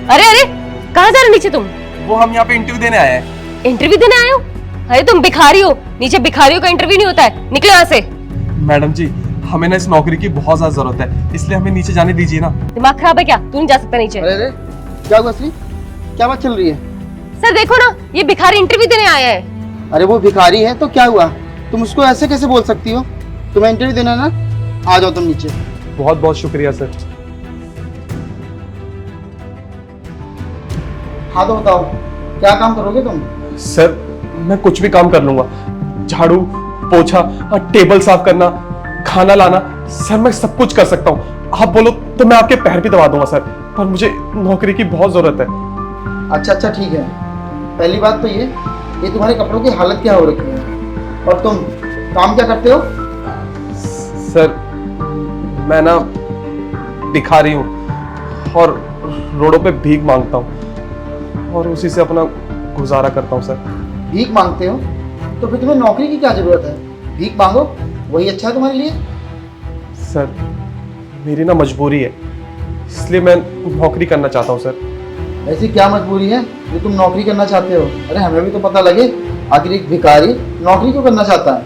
अरे अरे, कहाँ जा रहे नीचे तुम? वो हम यहाँ पे इंटरव्यू देने आए हैं। इंटरव्यू देने आए हो? अरे तुम भिखारी हो, नीचे भिखारियों का इंटरव्यू नहीं होता है, निकलो यहाँ से। मैडम जी, हमें ना इस नौकरी की बहुत ज्यादा जरूरत है, इसलिए हमें नीचे जाने दीजिए ना। दिमाग खराब है क्या? तू नहीं जा सकता नीचे। अरे अरे, क्या हुआ श्री? क्या बात चल रही है? सर देखो ना, ये भिखारी इंटरव्यू देने आया है। अरे वो भिखारी है तो क्या हुआ? तुम उसको ऐसे कैसे बोल सकती हो? तुम्हें इंटरव्यू देना है ना, आ जाओ तुम नीचे। बहुत बहुत शुक्रिया सर। हाँ तो बताओ, क्या काम करोगे तुम? सर मैं कुछ भी काम कर लूंगा, झाड़ू पोछा, टेबल साफ करना, खाना लाना, सर मैं सब कुछ कर सकता हूँ। आप बोलो तो मैं आपके पैर भी दबा दूंगा सर, पर मुझे नौकरी की बहुत जरूरत है। अच्छा अच्छा ठीक है। पहली बात तो ये तुम्हारे कपड़ों की हालत क्या हो रखी है? और तुम काम क्या करते हो? सर मैं ना भिखारी हूँ और रोडों पे भीख मांगता हूँ और उसी से अपना गुजारा करता हूँ सर। भीख मांगते हो तो फिर तुम्हें नौकरी की क्या जरूरत है? भीख मांगो, वही अच्छा है तुम्हारे लिए। सर मेरी ना मजबूरी है, इसलिए मैं नौकरी करना चाहता हूँ सर। ऐसी क्या मजबूरी है जो तुम नौकरी करना चाहते हो? अरे हमें भी तो पता लगे, आखिर एक भिखारी नौकरी क्यों करना चाहता है?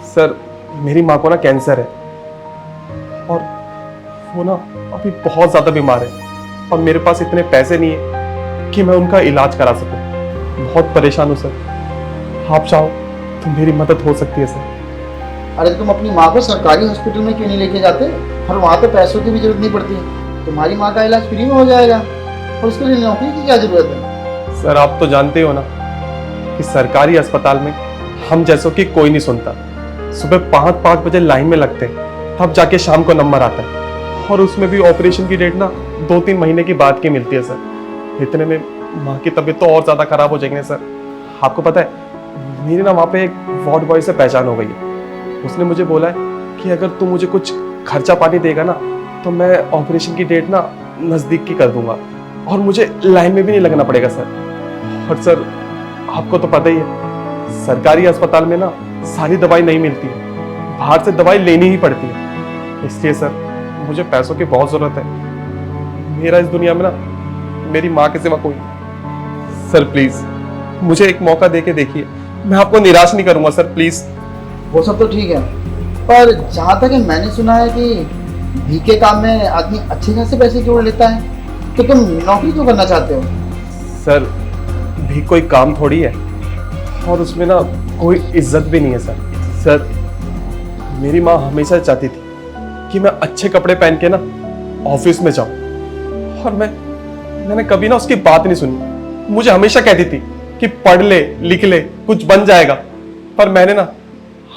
सर मेरी माँ को ना कैंसर है और वो ना अभी बहुत ज़्यादा बीमार है और मेरे पास इतने पैसे नहीं है कि मैं उनका इलाज करा सकूं। बहुत परेशान हूँ सर, आप चाहो तो मेरी मदद हो सकती है सर। अरे तुम अपनी माँ को सरकारी हॉस्पिटल में क्यों नहीं लेके जाते? और वहाँ तो पैसों की भी जरूरत नहीं पड़ती, तुम्हारी माँ का इलाज फ्री में हो जाएगा और उसके लिए नौकरी की क्या जरूरत है? सर आप तो जानते हो ना कि सरकारी अस्पताल में हम जैसों की कोई नहीं सुनता। सुबह 5 बजे लाइन में लगते हैं, तब जाके शाम को नंबर आता है और उसमें भी ऑपरेशन की डेट ना 2-3 महीने की बाद की मिलती है सर। इतने में माँ की तबीयत तो और ज़्यादा खराब हो जाएगी सर। आपको पता है मेरी ना वहाँ पे एक वार्ड बॉय से पहचान हो गई है। उसने मुझे बोला है कि अगर तू मुझे कुछ खर्चा पानी देगा ना तो मैं ऑपरेशन की डेट ना नज़दीक की कर दूंगा और मुझे लाइन में भी नहीं लगना पड़ेगा सर। और सर आपको तो पता ही है सरकारी अस्पताल में ना सारी दवाई नहीं मिलती है, बाहर से दवाई लेनी ही पड़ती है। इसलिए सर मुझे पैसों की बहुत ज़रूरत है। मेरा इस दुनिया में ना मेरी माँ के सिवा कोई नहीं। सर प्लीज़ मुझे एक मौका दे के देखिए, मैं आपको निराश नहीं करूंगा सर, प्लीज़। वो सब तो ठीक है, पर जहाँ तक मैंने सुना है कि भीख के काम में आदमी अच्छे खासे पैसे जोड़ लेता है, तो तुम नौकरी क्यों करना चाहते हो? सर भी कोई काम थोड़ी है और उसमें ना कोई इज्जत भी नहीं है सर। सर मेरी माँ हमेशा चाहती थी कि मैं अच्छे कपड़े पहन के ना ऑफिस में जाऊं और मैंने कभी ना उसकी बात नहीं सुनी। मुझे हमेशा कहती थी कि पढ़ ले लिख ले कुछ बन जाएगा, पर मैंने ना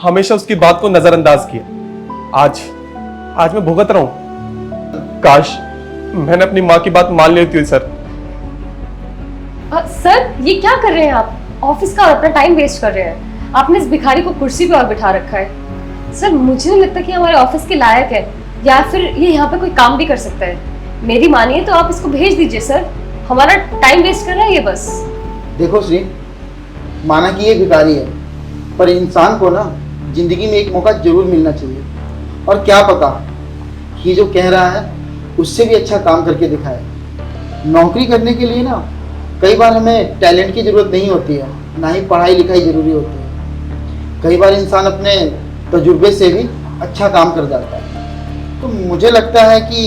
हमेशा उसकी बात को नजरअंदाज किया। आज मैं भुगत रहा हूं। काश मैंने अपनी माँ की बात मान ली थी सर। सर ये क्या कर रहे हैं आप? ऑफिस का अपना टाइम वेस्ट कर रहे हैं। आपने इस भिखारी को कुर्सी पे और बिठा रखा है। सर मुझे नहीं लगता कि हमारे ऑफिस के लायक है, या फिर ये यहाँ पे कोई काम भी कर सकता है। मेरी मानिए तो आप इसको भेज दीजिए सर, हमारा टाइम वेस्ट कर रहा है ये बस। देखो श्री, माना कि ये भिखारी है, पर इंसान को ना जिंदगी में एक मौका जरूर मिलना चाहिए। और क्या पता ये जो कह रहा है उससे भी अच्छा काम करके दिखाए। नौकरी करने के लिए ना कई बार हमें टैलेंट की जरूरत नहीं होती है, ना ही पढ़ाई लिखाई जरूरी होती है। कई बार इंसान अपने तजुर्बे से भी अच्छा काम कर जाता है। तो मुझे लगता है कि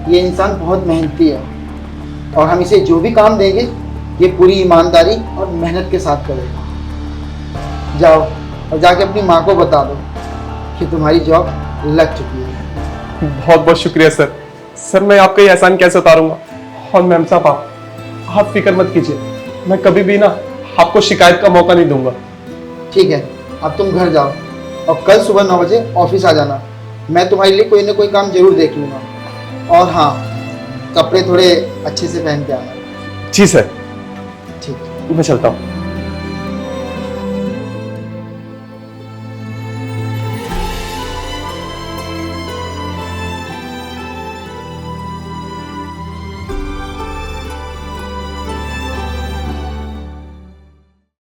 ये इंसान बहुत मेहनती है और हम इसे जो भी काम देंगे ये पूरी ईमानदारी और मेहनत के साथ करेगा। जाओ और जाके अपनी माँ को बता दो कि तुम्हारी जॉब लग चुकी है। बहुत बहुत शुक्रिया सर। सर मैं आपका ये एहसान कैसे उतारूंगा। और मैम साहब आप फिक्र मत कीजिए, मैं कभी भी ना आपको शिकायत का मौका नहीं दूंगा। ठीक है, अब तुम घर जाओ और कल सुबह 9 बजे ऑफिस आ जाना। मैं तुम्हारे लिए कोई ना कोई काम जरूर देख लूँगा। और हाँ, कपड़े थोड़े अच्छे से पहन के आना। जी सर, ठीक। मैं चलता हूँ।